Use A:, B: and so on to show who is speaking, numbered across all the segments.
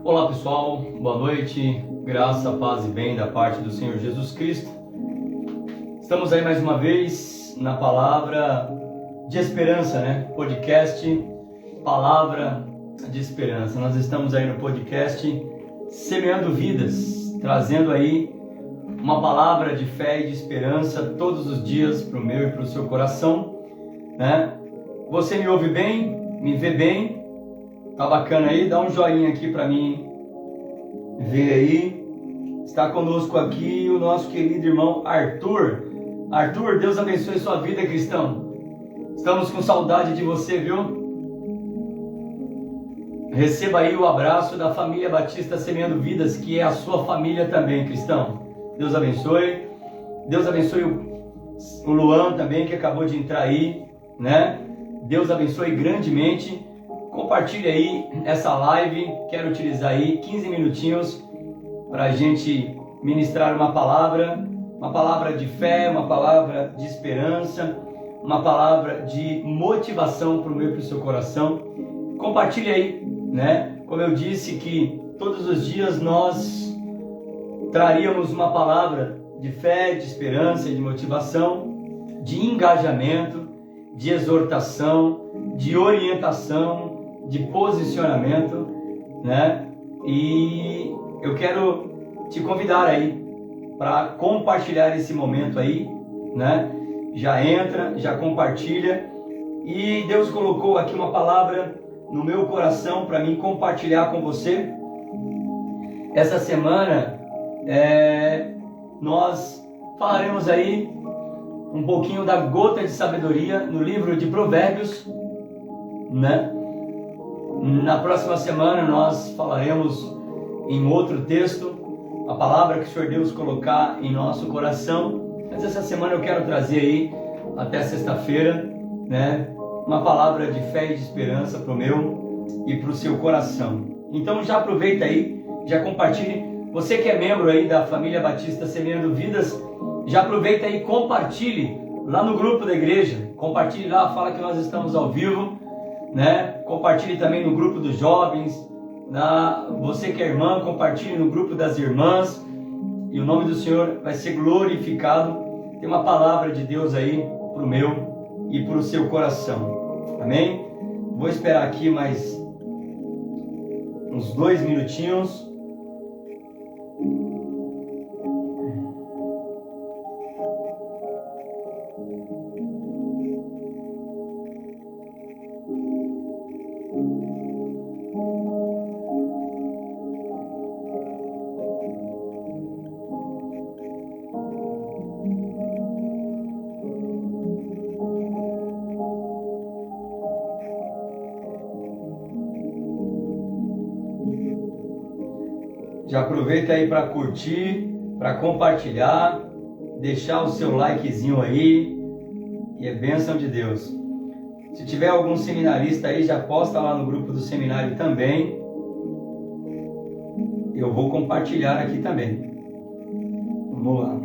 A: Olá pessoal, boa noite, graça, paz e bem da parte do Senhor Jesus Cristo. Estamos aí mais uma vez na Palavra de Esperança, Podcast Palavra de Esperança. Nós estamos aí no podcast Semeando Vidas, trazendo aí uma palavra de fé e de esperança todos os dias para o meu e para o seu coração, Você me ouve bem? Me vê bem? Tá bacana aí? Dá um joinha aqui para mim ver aí. Está conosco aqui o nosso querido irmão Arthur. Arthur, Deus abençoe sua vida, cristão. Estamos com saudade de você, viu? Receba aí o abraço da família Batista Semeando Vidas, que é a sua família também, cristão. Deus abençoe. Deus abençoe o Luan também, que acabou de entrar aí, Deus abençoe grandemente. Compartilhe aí essa live. Quero utilizar aí 15 minutinhos para a gente ministrar uma palavra de fé, uma palavra de esperança, uma palavra de motivação para o meu e para o seu coração. Compartilhe aí, Como eu disse que todos os dias nós traríamos uma palavra de fé, de esperança, de motivação, de engajamento, de exortação, de orientação, de posicionamento, E eu quero te convidar aí para compartilhar esse momento aí, Já entra, já compartilha. E Deus colocou aqui uma palavra no meu coração para mim compartilhar com você. Essa semana nós falaremos aí um pouquinho da gota de sabedoria no livro de Provérbios, Na próxima semana nós falaremos em outro texto, a palavra que o Senhor Deus colocar em nosso coração. Mas essa semana eu quero trazer aí, até sexta-feira, uma palavra de fé e de esperança para o meu e para o seu coração. Então já aproveita aí, já compartilhe. Você que é membro aí da família Batista Semeando Vidas, já aproveita aí e compartilhe lá no grupo da igreja. Compartilhe lá, fala que nós estamos ao vivo, Compartilhe também no grupo dos jovens. Você que é irmã, compartilhe no grupo das irmãs. E o nome do Senhor vai ser glorificado. Tem uma palavra de Deus aí para o meu e para o seu coração. Amém? Vou esperar aqui mais uns 2 minutinhos. Já aproveita aí para curtir, para compartilhar, deixar o seu likezinho aí, e é bênção de Deus. Se tiver algum seminarista aí, já posta lá no grupo do seminário também. Eu vou compartilhar aqui também. Vamos lá.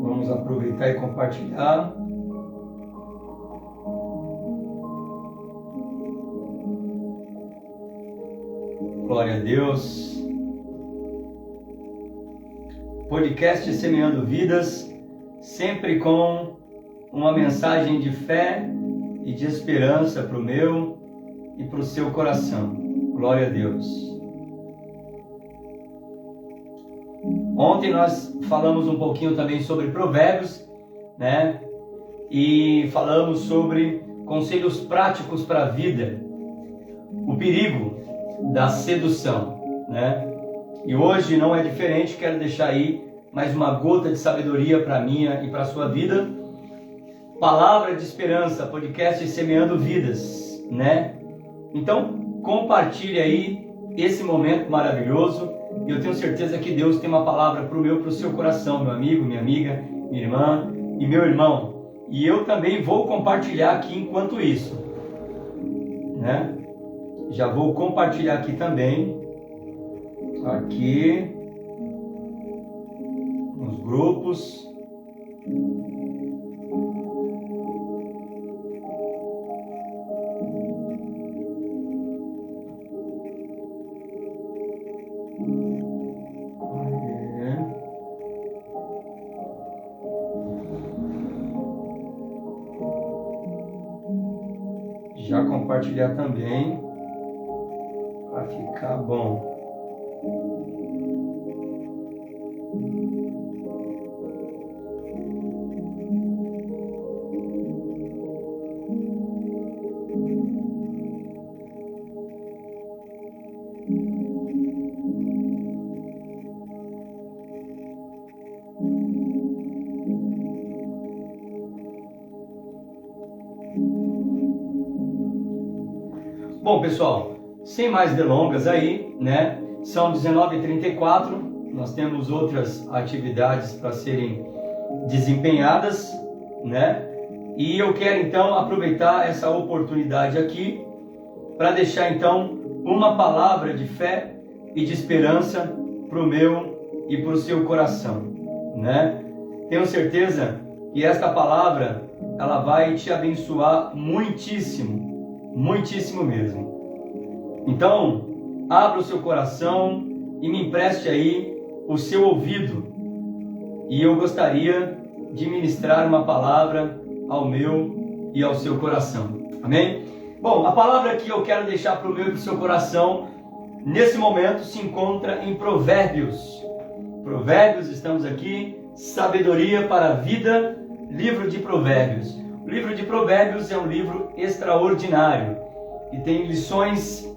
A: Vamos aproveitar e compartilhar. Glória a Deus. Podcast Semeando Vidas, sempre com uma mensagem de fé e de esperança para o meu e para o seu coração. Glória a Deus. Ontem nós falamos um pouquinho também sobre Provérbios, E falamos sobre conselhos práticos para a vida, o perigo da sedução, E hoje não é diferente, quero deixar aí mais uma gota de sabedoria para a minha e para a sua vida. Palavra de esperança, podcast Semeando Vidas, Então compartilhe aí esse momento maravilhoso. E eu tenho certeza que Deus tem uma palavra para o seu coração, meu amigo, minha amiga, minha irmã e meu irmão. E eu também vou compartilhar aqui enquanto isso, né? Já vou compartilhar aqui também, aqui, nos grupos. Já compartilhar também, para ficar bom. Bom, pessoal, sem mais delongas aí, né? São 19h34, nós temos outras atividades para serem desempenhadas, né? E eu quero então aproveitar essa oportunidade aqui para deixar então uma palavra de fé e de esperança para o meu e para o seu coração, né? Tenho certeza que esta palavra ela vai te abençoar muitíssimo. Muitíssimo mesmo. Então, abra o seu coração e me empreste aí o seu ouvido. E eu gostaria de ministrar uma palavra ao meu e ao seu coração. Amém? Bom, a palavra que eu quero deixar para o meu e para o seu coração, nesse momento, se encontra em Provérbios. Provérbios, estamos aqui, sabedoria para a vida, livro de Provérbios. O livro de Provérbios é um livro extraordinário e tem lições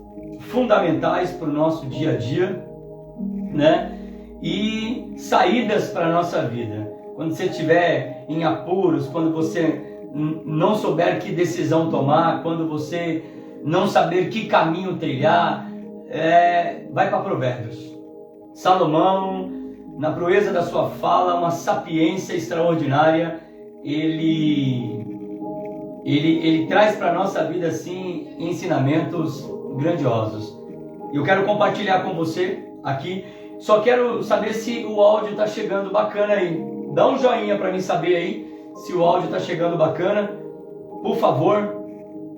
A: fundamentais para o nosso dia a dia, né? E saídas para a nossa vida. Quando você estiver em apuros, quando você não souber que decisão tomar, quando você não saber que caminho trilhar, vai para Provérbios. Salomão, na proeza da sua fala, uma sapiência extraordinária, ele traz para a nossa vida assim ensinamentos grandiosos. Eu quero compartilhar com você aqui. Só quero saber se o áudio está chegando bacana aí. Dá um joinha para mim saber aí se o áudio está chegando bacana. Por favor,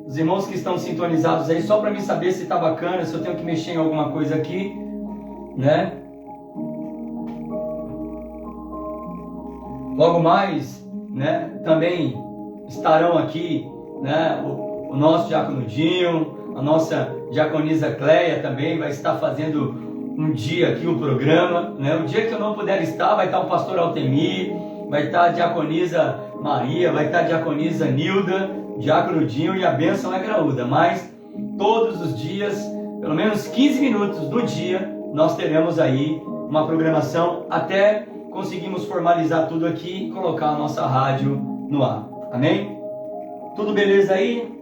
A: os irmãos que estão sintonizados aí, só para mim saber se está bacana, se eu tenho que mexer em alguma coisa aqui, né? Logo mais, né? Também estarão aqui, né, o nosso diácono Dinho, a nossa diaconisa Cleia também vai estar fazendo um dia aqui o programa, né? O dia que eu não puder estar, vai estar o pastor Altemir, vai estar a diaconisa Maria, vai estar a diaconisa Nilda, diácono Dinho, e a bênção é graúda. Mas todos os dias, pelo menos 15 minutos do dia, nós teremos aí uma programação até conseguimos formalizar tudo aqui e colocar a nossa rádio no ar. Amém? Tudo beleza aí?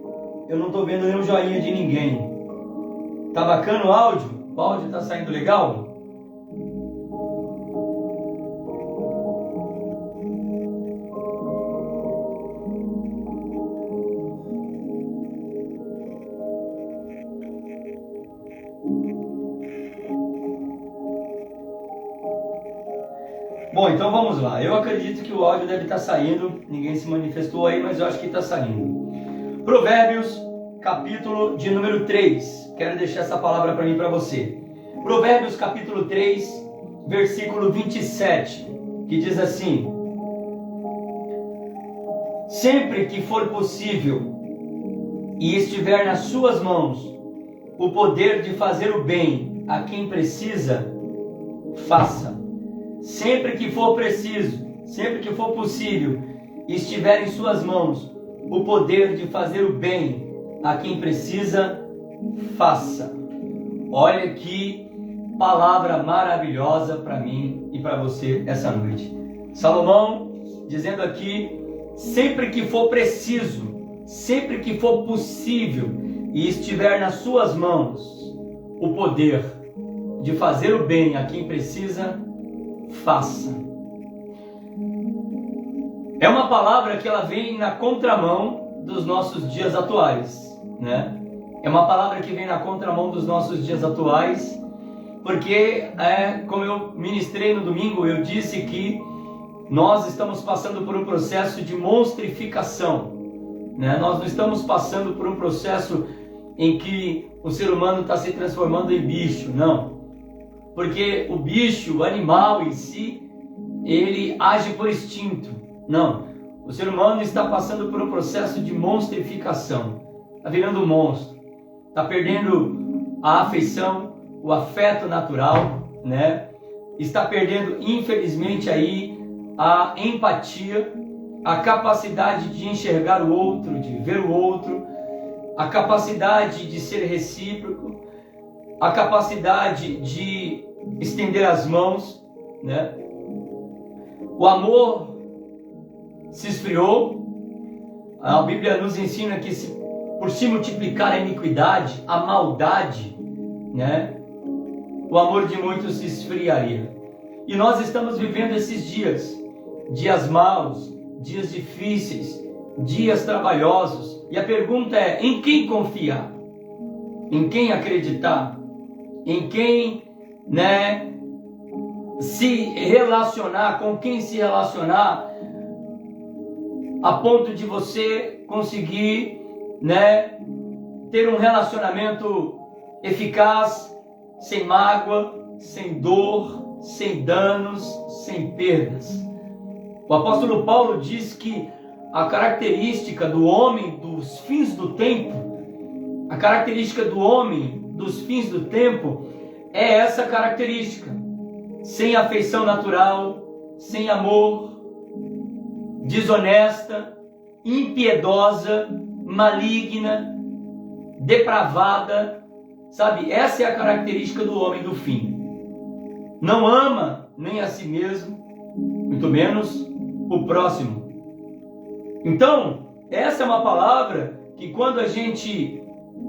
A: Eu não estou vendo nenhum joinha de ninguém. Tá bacana o áudio? O áudio está saindo legal? Bom, então vamos lá. Eu acredito que o áudio deve estar saindo. Ninguém se manifestou aí, mas eu acho que está saindo. Provérbios, capítulo de número 3. Quero deixar essa palavra para mim e para você. Provérbios, capítulo 3, versículo 27, que diz assim: sempre que for possível e estiver nas suas mãos o poder de fazer o bem a quem precisa, faça. Sempre que for preciso, sempre que for possível, e estiver em suas mãos o poder de fazer o bem a quem precisa, faça. Olha que palavra maravilhosa para mim e para você essa noite. Salomão dizendo aqui, sempre que for preciso, sempre que for possível e estiver nas suas mãos o poder de fazer o bem a quem precisa, faça. É uma palavra que ela vem na contramão dos nossos dias atuais, né? É uma palavra que vem na contramão dos nossos dias atuais, porque, como eu ministrei no domingo, eu disse que nós estamos passando por um processo de monstrificação, né? Nós não estamos passando por um processo em que o ser humano está se transformando em bicho, não. Porque o bicho, o animal em si, ele age por instinto. Não. O ser humano está passando por um processo de monstrificação. Está virando um monstro. Está perdendo a afeição, o afeto natural, né? Está perdendo, infelizmente, aí a empatia, a capacidade de enxergar o outro, de ver o outro, a capacidade de ser recíproco, a capacidade de estender as mãos, né? O amor se esfriou. A Bíblia nos ensina que por se multiplicar a iniquidade, a maldade, né? O amor de muitos se esfriaria. E nós estamos vivendo esses dias maus, dias difíceis, dias trabalhosos. E a pergunta é: em quem confiar? Em quem acreditar? Em quem, né, se relacionar? Com quem se relacionar a ponto de você conseguir, né, ter um relacionamento eficaz, sem mágoa, sem dor, sem danos, sem perdas. O apóstolo Paulo diz que a característica do homem dos fins do tempo, a característica do homem dos fins do tempo é essa característica: sem afeição natural, sem amor, desonesta, impiedosa, maligna, depravada, sabe? Essa é a característica do homem do fim. Não ama nem a si mesmo, muito menos o próximo. Então, essa é uma palavra que quando a gente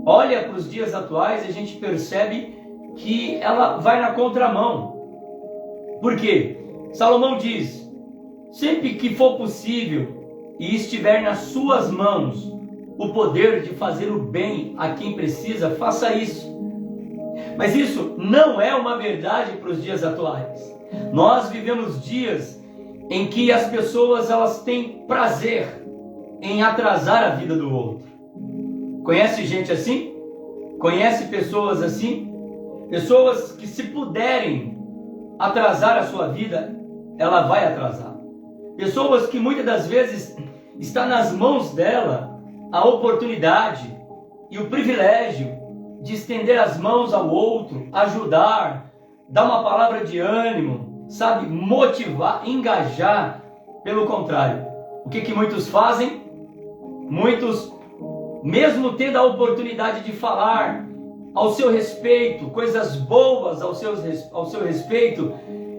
A: olha para os dias atuais, a gente percebe que ela vai na contramão. Por quê? Salomão diz: sempre que for possível e estiver nas suas mãos o poder de fazer o bem a quem precisa, faça isso. Mas isso não é uma verdade para os dias atuais. Nós vivemos dias em que as pessoas elas têm prazer em atrasar a vida do outro. Conhece gente assim? Conhece pessoas assim? Pessoas que, se puderem atrasar a sua vida, ela vai atrasar. Pessoas que muitas das vezes está nas mãos dela a oportunidade e o privilégio de estender as mãos ao outro, ajudar, dar uma palavra de ânimo, sabe, motivar, engajar. Pelo contrário, o que muitos fazem? Muitos, mesmo tendo a oportunidade de falar ao seu respeito, coisas boas ao seu respeito,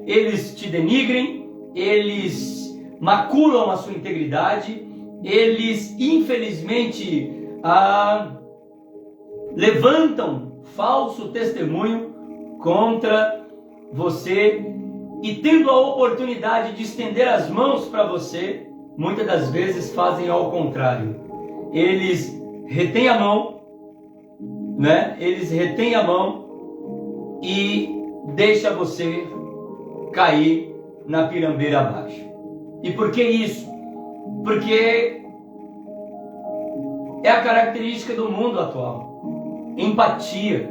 A: eles te denigrem, eles maculam a sua integridade, eles infelizmente levantam falso testemunho contra você, e tendo a oportunidade de estender as mãos para você, muitas das vezes fazem ao contrário. Eles retêm a mão, né? Eles retêm a mão e deixa você cair na pirambeira abaixo. E por que isso? Porque é a característica do mundo atual. Empatia.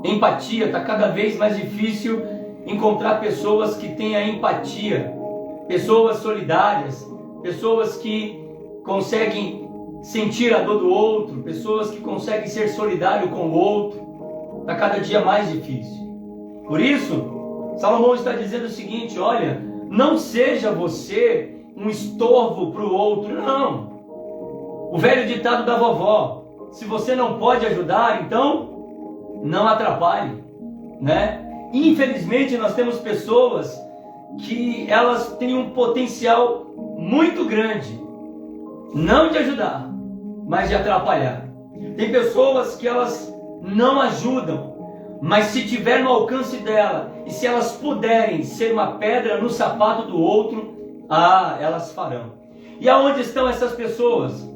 A: Empatia, está cada vez mais difícil encontrar pessoas que tenham empatia, pessoas solidárias, pessoas que conseguem sentir a dor do outro, pessoas que conseguem ser solidário com o outro. Está cada dia mais difícil. Por isso, Salomão está dizendo o seguinte: olha, não seja você um estorvo para o outro, não. O velho ditado da vovó: se você não pode ajudar, então não atrapalhe, né? Infelizmente nós temos pessoas que elas têm um potencial muito grande, não de ajudar, mas de atrapalhar. Tem pessoas que elas não ajudam, mas se tiver no alcance dela, e se elas puderem ser uma pedra no sapato do outro, elas farão. E aonde estão essas pessoas?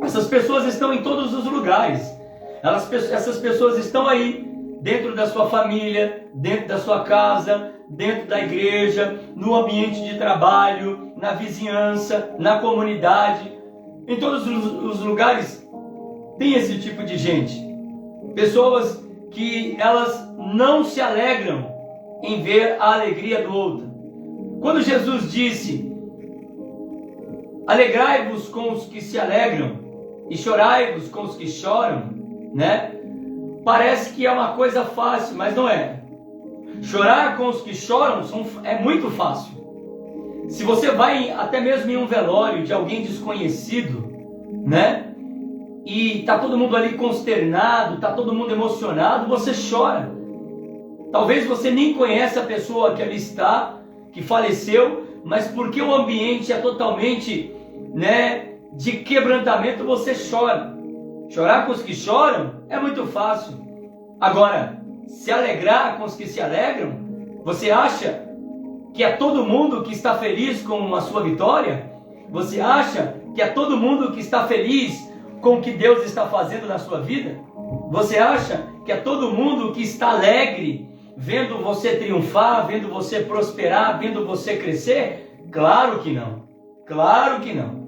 A: Essas pessoas estão em todos os lugares. Essas pessoas estão aí, dentro da sua família, dentro da sua casa, dentro da igreja, no ambiente de trabalho, na vizinhança, na comunidade. Em todos os lugares tem esse tipo de gente. Pessoas que elas não se alegram em ver a alegria do outro. Quando Jesus disse: alegrai-vos com os que se alegram e chorai-vos com os que choram, né? Parece que é uma coisa fácil, mas não é. Chorar com os que choram é muito fácil. Se você vai até mesmo em um velório de alguém desconhecido, né? E tá todo mundo ali consternado, tá todo mundo emocionado, você chora. Talvez você nem conheça a pessoa que ali está, que faleceu, mas porque o ambiente é totalmente, né, de quebrantamento, você chora. Chorar com os que choram é muito fácil. Agora, se alegrar com os que se alegram, você acha que é todo mundo que está feliz com a sua vitória? Você acha que é todo mundo que está feliz com o que Deus está fazendo na sua vida? Você acha que é todo mundo que está alegre vendo você triunfar, vendo você prosperar, vendo você crescer? Claro que não. Claro que não.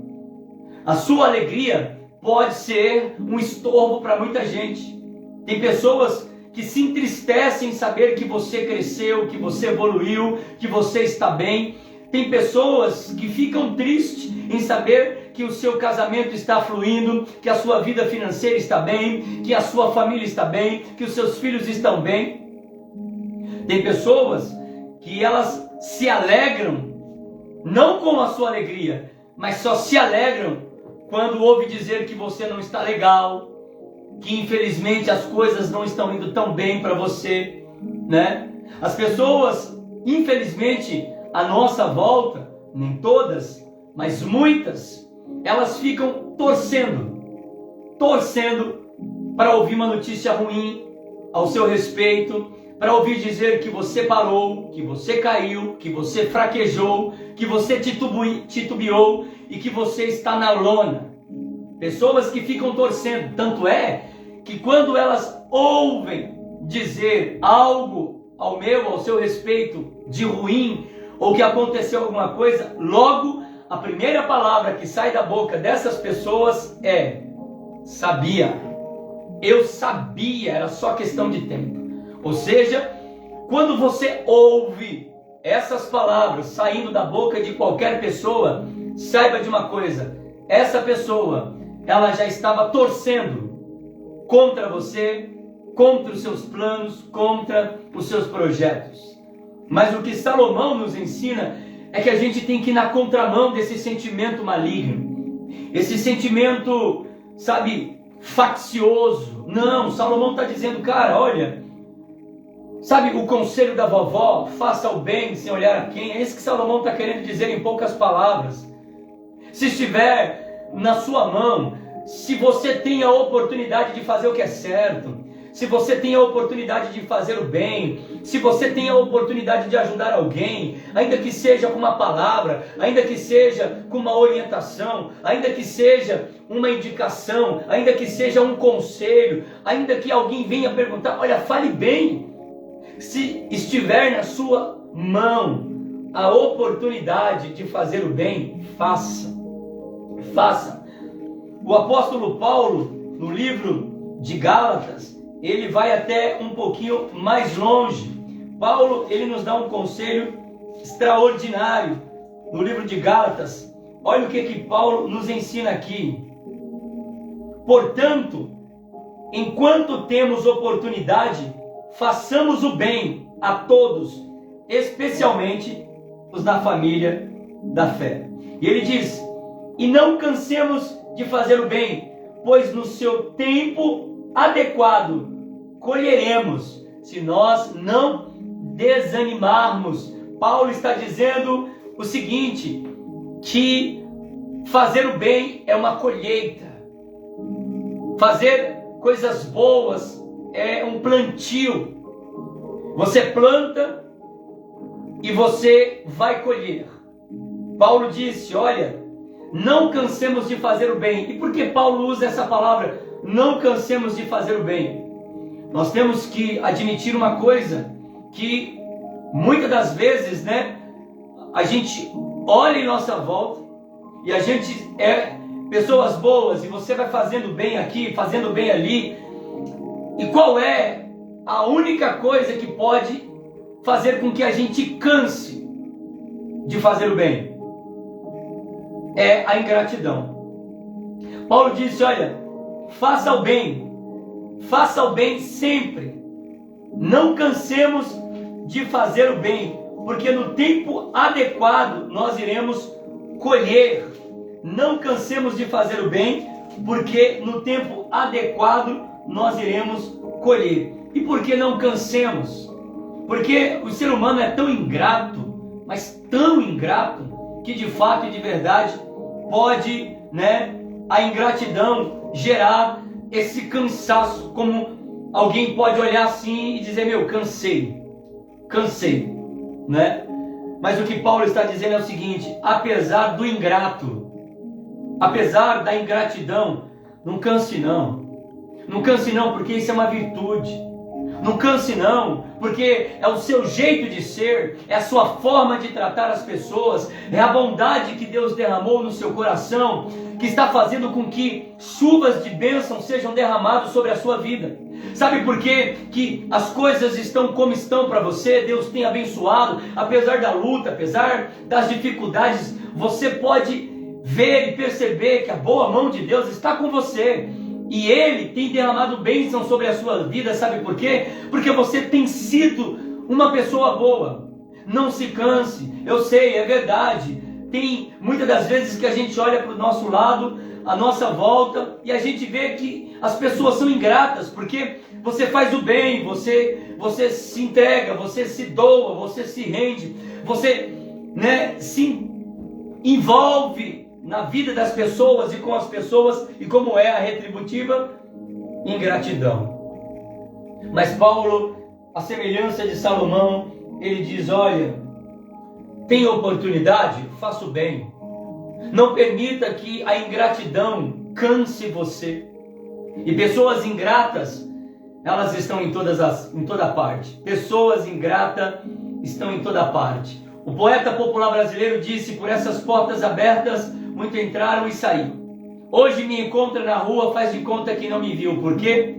A: A sua alegria pode ser um estorvo para muita gente. Tem pessoas que se entristecem em saber que você cresceu, que você evoluiu, que você está bem. Tem pessoas que ficam tristes em saber que o seu casamento está fluindo, que a sua vida financeira está bem, que a sua família está bem, que os seus filhos estão bem. Tem pessoas que elas se alegram, não com a sua alegria, mas só se alegram quando ouve dizer que você não está legal, que infelizmente as coisas não estão indo tão bem para você, né? As pessoas, infelizmente, à nossa volta, nem todas, mas muitas, elas ficam torcendo para ouvir uma notícia ruim ao seu respeito, para ouvir dizer que você parou, que você caiu, que você fraquejou, que você titubeou e que você está na lona. Pessoas que ficam torcendo, tanto é que quando elas ouvem dizer algo ao seu respeito de ruim, ou que aconteceu alguma coisa, logo a primeira palavra que sai da boca dessas pessoas é: sabia, eu sabia, era só questão de tempo. Ou seja, quando você ouve essas palavras saindo da boca de qualquer pessoa, saiba de uma coisa: essa pessoa, ela já estava torcendo contra você, contra os seus planos, contra os seus projetos. Mas o que Salomão nos ensina é que a gente tem que ir na contramão desse sentimento maligno, esse sentimento, sabe, faccioso. Não, Salomão está dizendo: cara, olha, sabe o conselho da vovó, faça o bem sem olhar a quem? É isso que Salomão está querendo dizer em poucas palavras. Se estiver na sua mão, se você tem a oportunidade de fazer o que é certo, se você tem a oportunidade de fazer o bem, se você tem a oportunidade de ajudar alguém, ainda que seja com uma palavra, ainda que seja com uma orientação, ainda que seja uma indicação, ainda que seja um conselho, ainda que alguém venha perguntar, olha, fale bem. Se estiver na sua mão a oportunidade de fazer o bem, faça. Faça. O apóstolo Paulo, no livro de Gálatas, ele vai até um pouquinho mais longe. Paulo, ele nos dá um conselho extraordinário no livro de Gálatas. Olha o que Paulo nos ensina aqui. Portanto, enquanto temos oportunidade, façamos o bem a todos, especialmente os da família da fé. E ele diz: e não cansemos de fazer o bem, pois no seu tempo adequado colheremos, se nós não desanimarmos. Paulo está dizendo o seguinte, que fazer o bem é uma colheita. Fazer coisas boas é um plantio. Você planta e você vai colher. Paulo disse, olha, não cansemos de fazer o bem. E por que Paulo usa essa palavra, não cansemos de fazer o bem? Nós temos que admitir uma coisa, que muitas das vezes, a gente olha em nossa volta e a gente é pessoas boas e você vai fazendo bem aqui, fazendo bem ali. E qual é a única coisa que pode fazer com que a gente canse de fazer o bem? É a ingratidão. Paulo disse, olha, faça o bem sempre. Não cansemos de fazer o bem, porque no tempo adequado nós iremos colher. Não cansemos de fazer o bem, porque no tempo adequado nós iremos colher. E por que não cansemos? Porque o ser humano é tão ingrato, mas tão ingrato, que de fato e de verdade pode, a ingratidão gerar esse cansaço, como alguém pode olhar assim e dizer, cansei, Mas o que Paulo está dizendo é o seguinte, apesar do ingrato, apesar da ingratidão, não canse não, porque isso é uma virtude. Não canse não, porque é o seu jeito de ser, é a sua forma de tratar as pessoas, é a bondade que Deus derramou no seu coração, que está fazendo com que chuvas de bênção sejam derramadas sobre a sua vida. Sabe por quê que as coisas estão como estão para você? Deus tem abençoado, apesar da luta, apesar das dificuldades, você pode ver e perceber que a boa mão de Deus está com você. E Ele tem derramado bênção sobre a sua vida, sabe por quê? Porque você tem sido uma pessoa boa. Não se canse, eu sei, é verdade. Tem muitas das vezes que a gente olha para o nosso lado, a nossa volta, e a gente vê que as pessoas são ingratas, porque você faz o bem, você se entrega, você se doa, você se rende, você se envolve na vida das pessoas e com as pessoas, e como é a retributiva? Ingratidão. Mas Paulo, a semelhança de Salomão, ele diz, olha, tem oportunidade? Faça o bem. Não permita que a ingratidão canse você. E pessoas ingratas, elas estão em toda parte. Pessoas ingratas estão em toda parte. O poeta popular brasileiro disse, por essas portas abertas, muitos entraram e saíram. Hoje me encontra na rua, faz de conta que não me viu. Por quê?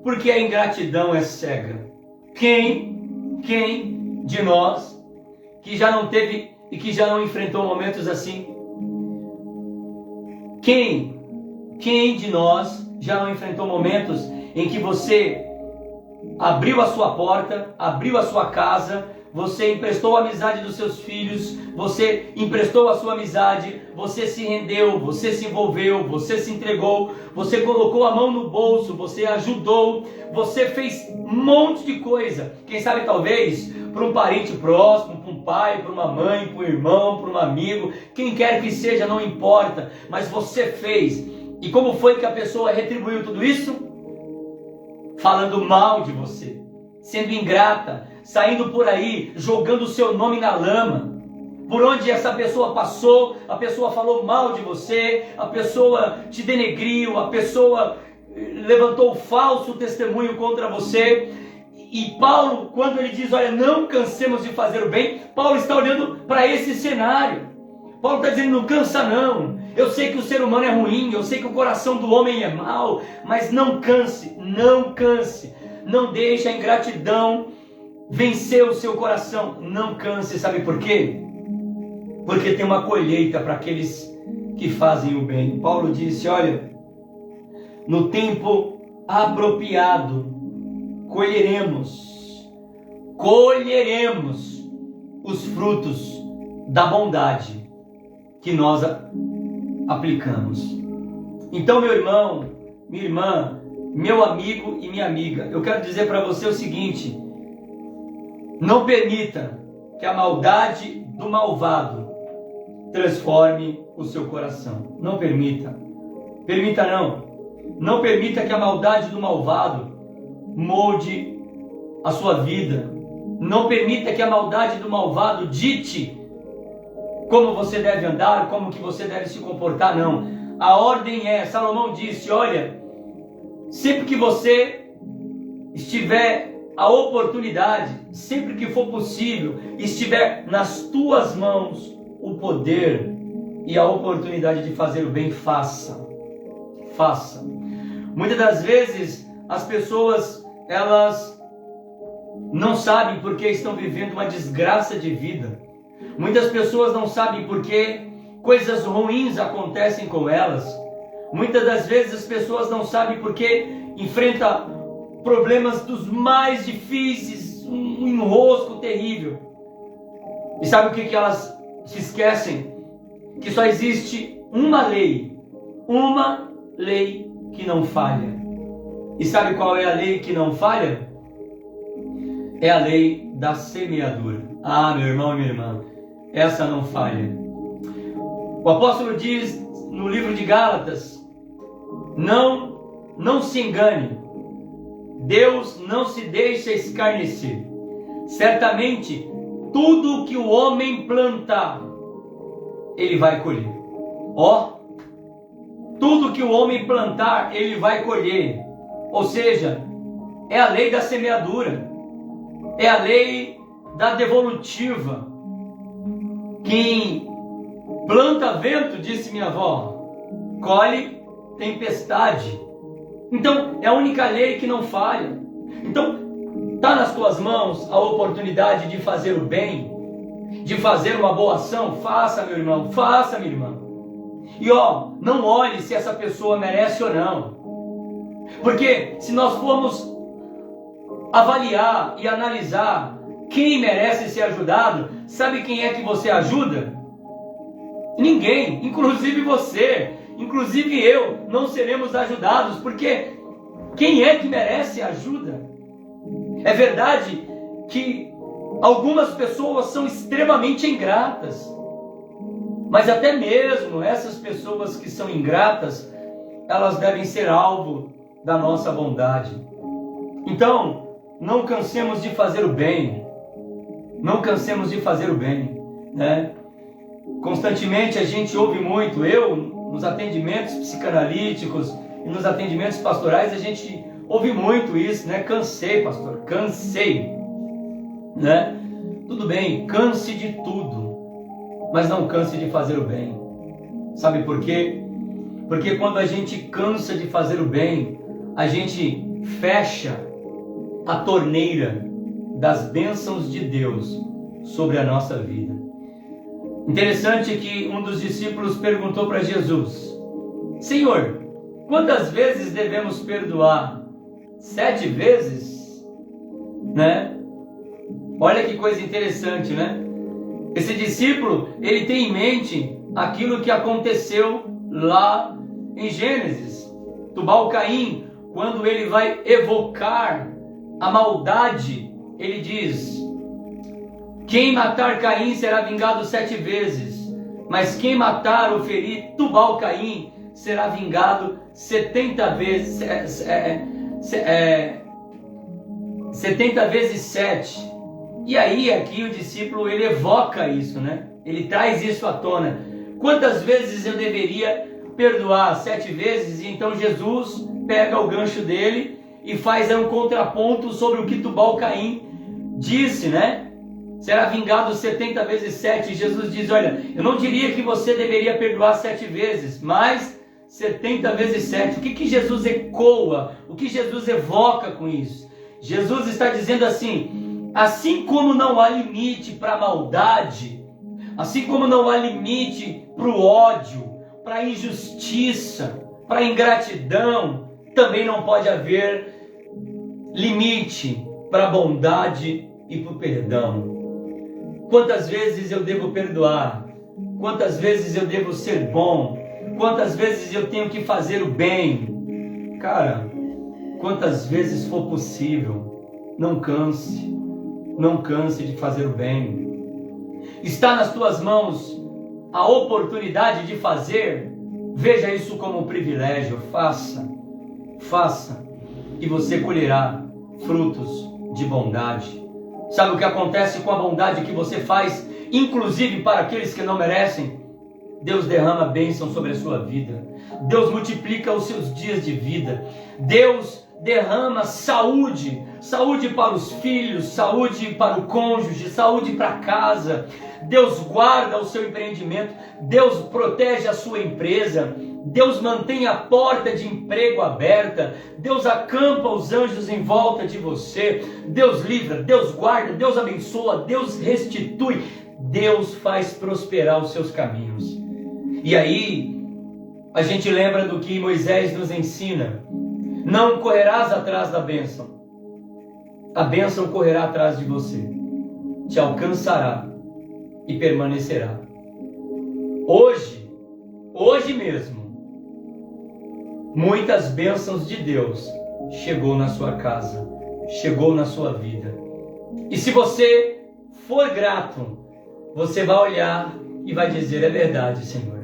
A: Porque a ingratidão é cega. Quem de nós que já não teve e que já não enfrentou momentos assim? Quem de nós já não enfrentou momentos em que você abriu a sua porta, abriu a sua casa, você emprestou a amizade dos seus filhos, você emprestou a sua amizade, você se rendeu, você se envolveu, você se entregou, você colocou a mão no bolso, você ajudou, você fez um monte de coisa. Quem sabe talvez para um parente próximo, para um pai, para uma mãe, para um irmão, para um amigo, quem quer que seja, não importa, mas você fez. E como foi que a pessoa retribuiu tudo isso? Falando mal de você, sendo ingrata, saindo por aí, jogando o seu nome na lama. Por onde essa pessoa passou, a pessoa falou mal de você, a pessoa te denegriu, a pessoa levantou falso testemunho contra você. E Paulo, quando ele diz, olha, não cansemos de fazer o bem, Paulo está olhando para esse cenário. Paulo está dizendo, não cansa não. Eu sei que o ser humano é ruim, eu sei que o coração do homem é mau, mas não canse, não canse. Não deixe a ingratidão vencer o seu coração. Não canse, sabe por quê? Porque tem uma colheita para aqueles que fazem o bem. Paulo disse, olha, no tempo apropriado colheremos os frutos da bondade que nós aplicamos. Então, meu irmão, minha irmã, meu amigo e minha amiga, eu quero dizer para você o seguinte: não permita que a maldade do malvado transforme o seu coração. Não permita. Permita não. Não permita que a maldade do malvado molde a sua vida. Não permita que a maldade do malvado dite como você deve andar, como que você deve se comportar, não. A ordem é, Salomão disse, olha, sempre que você estiver a oportunidade, sempre que for possível, estiver nas tuas mãos o poder e a oportunidade de fazer o bem, faça. Faça. Muitas das vezes as pessoas, elas não sabem porque estão vivendo uma desgraça de vida. Muitas pessoas não sabem porque coisas ruins acontecem com elas. Muitas das vezes as pessoas não sabem porque enfrentam problemas dos mais difíceis, um enrosco terrível. E sabe o que elas se esquecem? Que só existe uma lei que não falha. E sabe qual é a lei que não falha? É a lei da semeadura. Ah, meu irmão e minha irmã, essa não falha. O apóstolo diz no livro de Gálatas, não se engane, Deus não se deixa escarnecer. Certamente, tudo que o homem plantar, ele vai colher. Tudo que o homem plantar, ele vai colher. Ou seja, é a lei da semeadura, é a lei da devolutiva. Quem planta vento, disse minha avó, colhe tempestade. Então, é a única lei que não falha. Então, está nas tuas mãos a oportunidade de fazer o bem, de fazer uma boa ação. Faça, meu irmão, faça, minha irmã. E não olhe se essa pessoa merece ou não. Porque se nós formos avaliar e analisar quem merece ser ajudado, sabe quem é que você ajuda? Ninguém, inclusive você, inclusive eu, não seremos ajudados, porque quem é que merece ajuda? É verdade que algumas pessoas são extremamente ingratas, mas até mesmo essas pessoas que são ingratas, elas devem ser alvo da nossa bondade. Então, não cansemos de fazer o bem. Não cansemos de fazer o bem, né? Constantemente a gente ouve muito, eu nos atendimentos psicanalíticos e nos atendimentos pastorais a gente ouve muito isso, né? Cansei, pastor, cansei, né? Tudo bem, canse de tudo, mas não canse de fazer o bem. Sabe por quê? Porque quando a gente cansa de fazer o bem, a gente fecha a torneira das bênçãos de Deus sobre a nossa vida. Interessante que um dos discípulos perguntou para Jesus: Senhor, quantas vezes devemos perdoar? 7 vezes? Né? Olha que coisa interessante, né? Esse discípulo, ele tem em mente aquilo que aconteceu lá em Gênesis. Tubal-Caim, quando ele vai evocar a maldade, ele diz: quem matar Caim será vingado 7 vezes, mas quem matar ou ferir Tubal-Caim será vingado 70 vezes, 70 vezes 7. E aí aqui o discípulo, ele evoca isso, né? Ele traz isso à tona. Quantas vezes eu deveria perdoar? 7 vezes? E então Jesus pega o gancho dele e faz um contraponto sobre o que Tubal-Caim disse, né? Será vingado 70 vezes 7. E Jesus diz: olha, eu não diria que você deveria perdoar 7 vezes, mas 70 vezes 7. O que Jesus ecoa? O que Jesus evoca com isso? Jesus está dizendo assim como não há limite para a maldade, assim como não há limite para o ódio, para a injustiça, para a ingratidão, também não pode haver limite para a bondade e para o perdão. Quantas vezes eu devo perdoar? Quantas vezes eu devo ser bom? Quantas vezes eu tenho que fazer o bem? Cara, quantas vezes for possível, não canse de fazer o bem. Está nas tuas mãos a oportunidade de fazer, veja isso como um privilégio, faça. faça e você colherá frutos de bondade. Sabe o que acontece com a bondade que você faz, inclusive para aqueles que não merecem? Deus derrama bênção sobre a sua vida. Deus multiplica os seus dias de vida. Deus derrama saúde, saúde para os filhos, saúde para o cônjuge, saúde para casa. Deus guarda o seu empreendimento, Deus protege a sua empresa, Deus mantém a porta de emprego aberta, Deus acampa os anjos em volta de você, Deus livra, Deus guarda, Deus abençoa, Deus restitui, Deus faz prosperar os seus caminhos. E aí, a gente lembra do que Moisés nos ensina: não correrás atrás da bênção, a bênção correrá atrás de você, te alcançará e permanecerá. Hoje mesmo, muitas bênçãos de Deus chegou na sua casa, chegou na sua vida. E se você for grato, você vai olhar e vai dizer: é verdade, Senhor.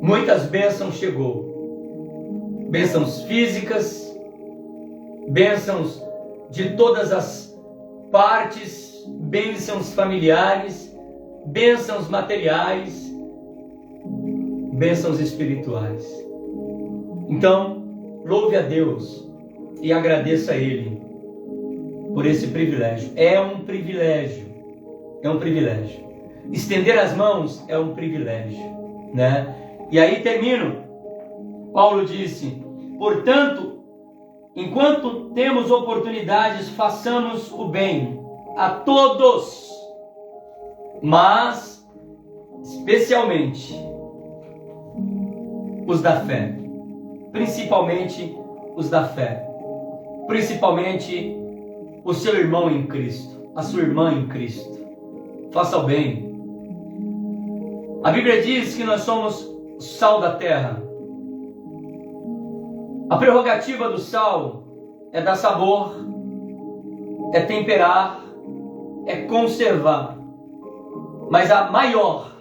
A: Muitas bênçãos chegou. Bênçãos físicas, bênçãos de todas as partes, bênçãos familiares, bênçãos materiais, bênçãos espirituais. Então, louve a Deus e agradeça a Ele por esse privilégio. É um privilégio. É um privilégio. Estender as mãos é um privilégio, né? E aí termino. Paulo disse: portanto, enquanto temos oportunidades, façamos o bem a todos, mas especialmente os da fé, principalmente os da fé, principalmente o seu irmão em Cristo, a sua irmã em Cristo. Faça o bem. A Bíblia diz que nós somos sal da terra. A prerrogativa do sal é dar sabor, é temperar, é conservar. Mas a maior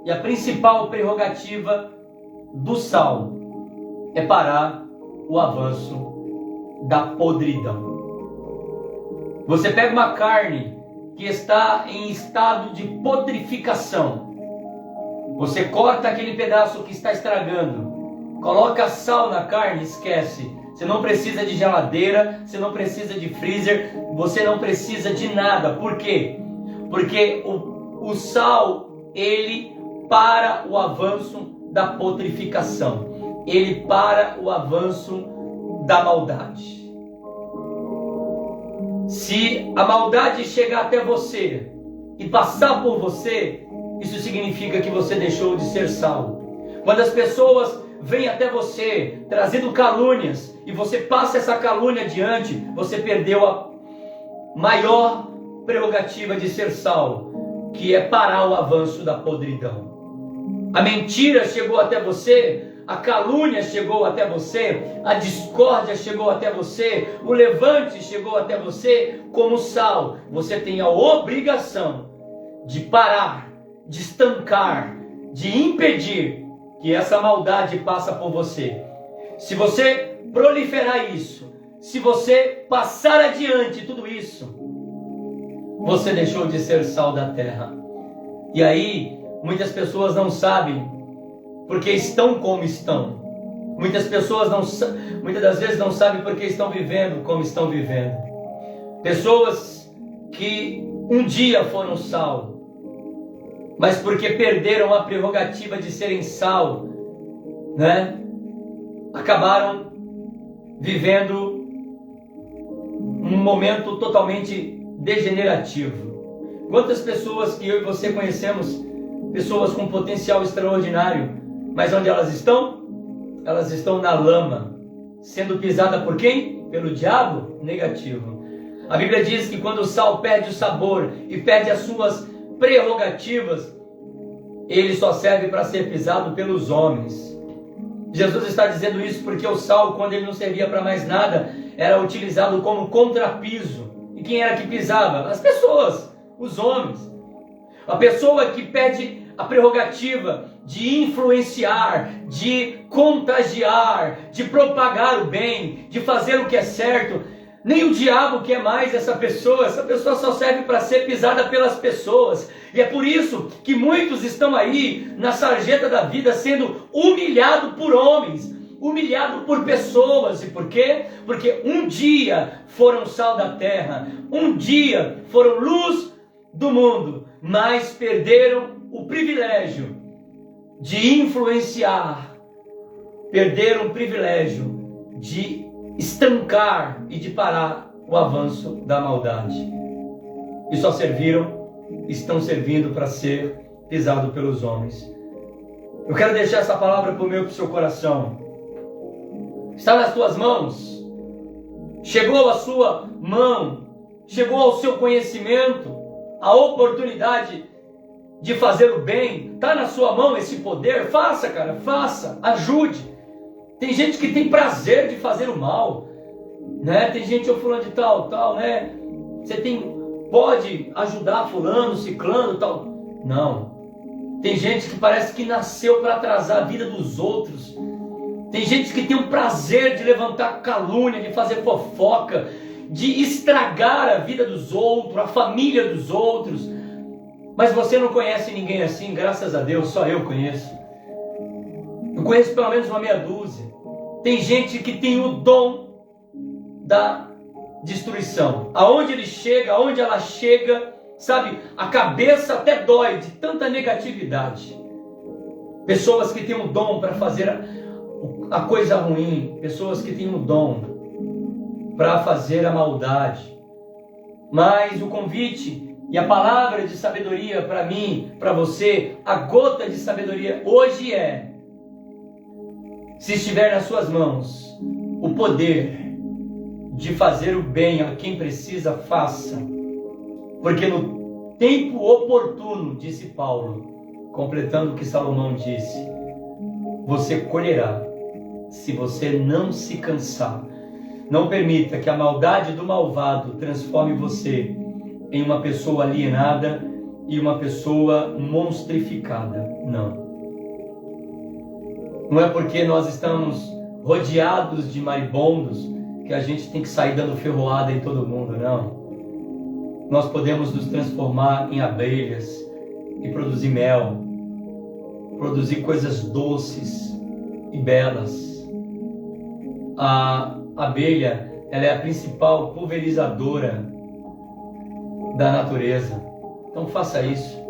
A: e a principal prerrogativa do sal é parar o avanço da podridão. Você pega uma carne que está em estado de podrificação, você corta aquele pedaço que está estragando, coloca sal na carne, esquece. Você não precisa de geladeira, você não precisa de freezer, você não precisa de nada. Por quê? Porque o sal, ele para o avanço da podrificação, ele para o avanço da maldade. Se a maldade chegar até você e passar por você, isso significa que você deixou de ser sal. Quando as pessoas vêm até você trazendo calúnias e você passa essa calúnia adiante, você perdeu a maior prerrogativa de ser sal, que é parar o avanço da podridão. A mentira chegou até você, a calúnia chegou até você, a discórdia chegou até você, o levante chegou até você. Como sal, você tem a obrigação de parar, de estancar, de impedir que essa maldade passe por você. Se você proliferar isso, se você passar adiante tudo isso, você deixou de ser sal da terra. E aí, muitas pessoas não sabem porque estão como estão. Muitas pessoas muitas das vezes não sabem porque estão vivendo como estão vivendo. Pessoas que um dia foram sal, mas porque perderam a prerrogativa de serem sal, né? Acabaram vivendo um momento totalmente degenerativo. Quantas pessoas que eu e você conhecemos, pessoas com potencial extraordinário, mas onde elas estão? Elas estão na lama, sendo pisada por quem? Pelo diabo? Negativo. A Bíblia diz que quando o sal perde o sabor e perde as suas prerrogativas, ele só serve para ser pisado pelos homens. Jesus está dizendo isso porque o sal, quando ele não servia para mais nada, era utilizado como contrapiso. E quem era que pisava? As pessoas, os homens. A pessoa que perde a prerrogativa de influenciar, de contagiar, de propagar o bem, de fazer o que é certo. Nem o diabo quer mais essa pessoa só serve para ser pisada pelas pessoas. E é por isso que muitos estão aí na sarjeta da vida sendo humilhados por homens, humilhados por pessoas. E por quê? Porque um dia foram sal da terra, um dia foram luz do mundo, mas perderam o privilégio de influenciar, perderam o privilégio de estancar e de parar o avanço da maldade. E só estão servindo para ser pisado pelos homens. Eu quero deixar essa palavra para o meu e para o seu coração. Está nas tuas mãos. Chegou à sua mão, chegou ao seu conhecimento a oportunidade de fazer o bem. Está na sua mão esse poder. Faça, cara, faça, ajude. Tem gente que tem prazer de fazer o mal, né? Tem gente, fulano de tal, né? Você pode ajudar fulano, ciclano, tal. Não. Tem gente que parece que nasceu para atrasar a vida dos outros. Tem gente que tem um prazer de levantar calúnia, de fazer fofoca, de estragar a vida dos outros, a família dos outros. Mas você não conhece ninguém assim, graças a Deus, só eu conheço. Eu conheço pelo menos uma meia dúzia. Tem gente que tem o dom da destruição. Aonde ele chega, aonde ela chega, sabe, a cabeça até dói de tanta negatividade. Pessoas que têm o dom para fazer a coisa ruim, pessoas que têm o dom para fazer a maldade. Mas o convite e a palavra de sabedoria para mim, para você, a gota de sabedoria hoje é: se estiver nas suas mãos o poder de fazer o bem a quem precisa, faça. Porque no tempo oportuno, disse Paulo, completando o que Salomão disse, você colherá, se você não se cansar. Não permita que a maldade do malvado transforme você em uma pessoa alienada e uma pessoa monstrificada. Não. Não é porque nós estamos rodeados de maribondos que a gente tem que sair dando ferroada em todo mundo, não. Nós podemos nos transformar em abelhas e produzir mel, produzir coisas doces e belas. A abelha, ela é a principal pulverizadora da natureza. Então faça isso,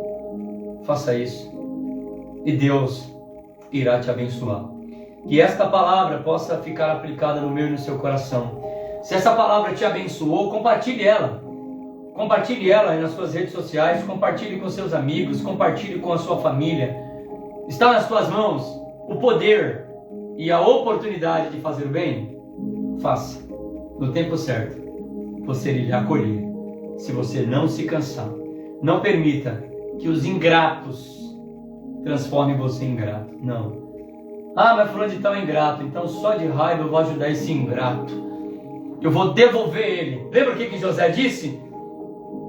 A: e Deus irá te abençoar. Que esta palavra possa ficar aplicada no meu e no seu coração. Se essa palavra te abençoou, compartilhe ela. Compartilhe ela aí nas suas redes sociais, compartilhe com seus amigos, compartilhe com a sua família. Está nas tuas mãos o poder e a oportunidade de fazer o bem? Faça. No tempo certo, você irá colher. Se você não se cansar, não permita que os ingratos transformem você em ingrato. Não. Mas fulano de tal é ingrato, então só de raiva eu vou ajudar esse ingrato. Eu vou devolver ele. Lembra o que José disse?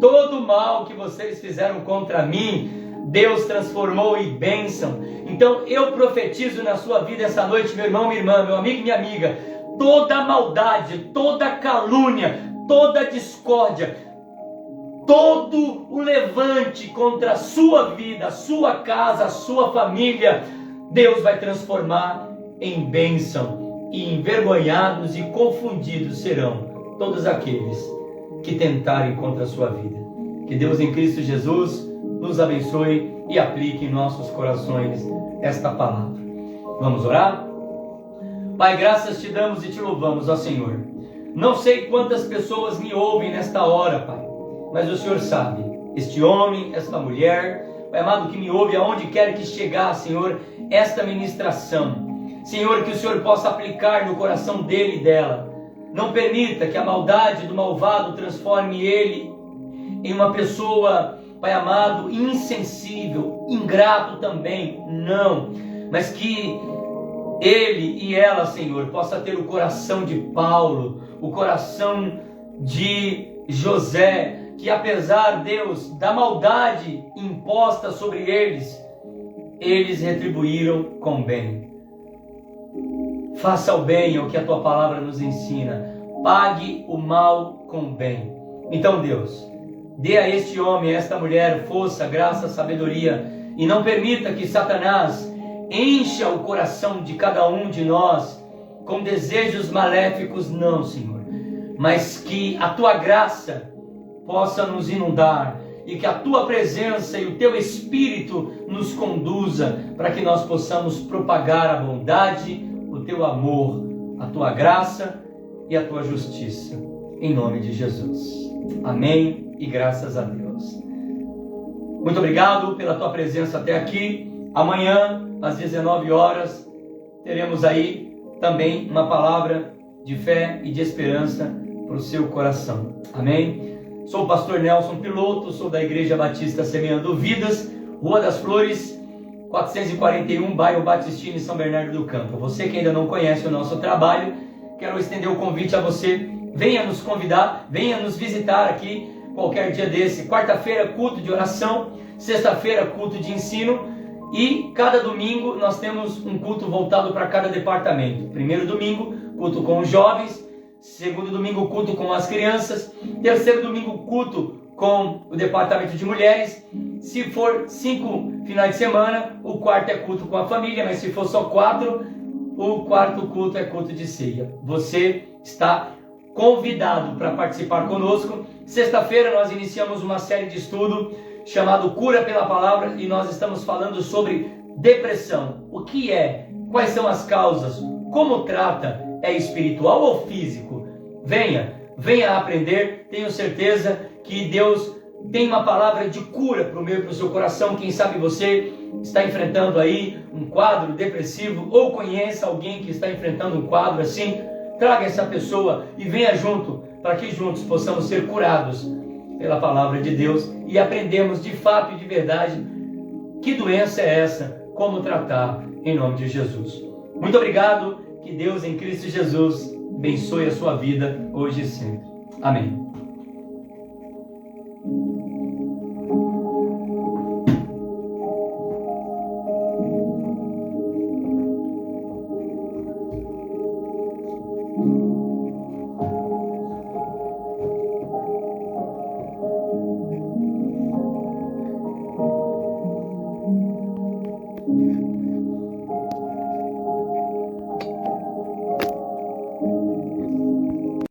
A: Todo o mal que vocês fizeram contra mim, Deus transformou em bênção. Então eu profetizo na sua vida essa noite, meu irmão, minha irmã, meu amigo e minha amiga, toda maldade, toda calúnia, toda discórdia, todo o levante contra a sua vida, a sua casa, a sua família, Deus vai transformar em bênção, e envergonhados e confundidos serão todos aqueles que tentarem contra a sua vida. Que Deus em Cristo Jesus nos abençoe e aplique em nossos corações esta palavra. Vamos orar? Pai, graças te damos e te louvamos, ó Senhor. Não sei quantas pessoas me ouvem nesta hora, Pai, mas o Senhor sabe. Este homem, esta mulher, Pai amado, que me ouve aonde quer que chegar, Senhor, esta ministração. Senhor, que o Senhor possa aplicar no coração dele e dela. Não permita que a maldade do malvado transforme ele em uma pessoa, Pai amado, insensível, ingrato também. Não. Mas que ele e ela, Senhor, possa ter o coração de Paulo, o coração de José, que apesar, Deus, da maldade imposta sobre eles, eles retribuíram com bem. Faça o bem, é o que a tua palavra nos ensina. Pague o mal com o bem. Então, Deus, dê a este homem, a esta mulher, força, graça, sabedoria, e não permita que Satanás encha o coração de cada um de nós com desejos maléficos, não, Senhor, mas que a tua graça possa nos inundar e que a tua presença e o teu Espírito nos conduza para que nós possamos propagar a bondade, o teu amor, a tua graça e a tua justiça, em nome de Jesus. Amém e graças a Deus. Muito obrigado pela tua presença até aqui. Amanhã, às 19 horas, teremos aí também uma palavra de fé e de esperança para o seu coração. Amém? Sou o pastor Nelson Piloto, sou da Igreja Batista Semeando Vidas, Rua das Flores, 441, bairro Batistini, São Bernardo do Campo. Você que ainda não conhece o nosso trabalho, quero estender o convite a você. Venha nos convidar, venha nos visitar aqui qualquer dia desse. Quarta-feira, culto de oração. Sexta-feira, culto de ensino. E cada domingo nós temos um culto voltado para cada departamento. Primeiro domingo, culto com os jovens. Segundo domingo, culto com as crianças. Terceiro domingo, culto com o departamento de mulheres. Se for 5 finais de semana, o quarto é culto com a família. Mas se for só 4, o quarto culto é culto de ceia. Você está convidado para participar conosco. Sexta-feira nós iniciamos uma série de estudo chamado Cura pela Palavra, e nós estamos falando sobre depressão. O que é? Quais são as causas? Como trata? É espiritual ou físico? Venha aprender. Tenho certeza que Deus tem uma palavra de cura para o meu e para o seu coração. Quem sabe você está enfrentando aí um quadro depressivo, ou conheça alguém que está enfrentando um quadro assim. Traga essa pessoa e venha junto, para que juntos possamos ser curados pela palavra de Deus e aprendemos de fato e de verdade que doença é essa, como tratar, em nome de Jesus. Muito obrigado, que Deus em Cristo Jesus abençoe a sua vida hoje e sempre. Amém.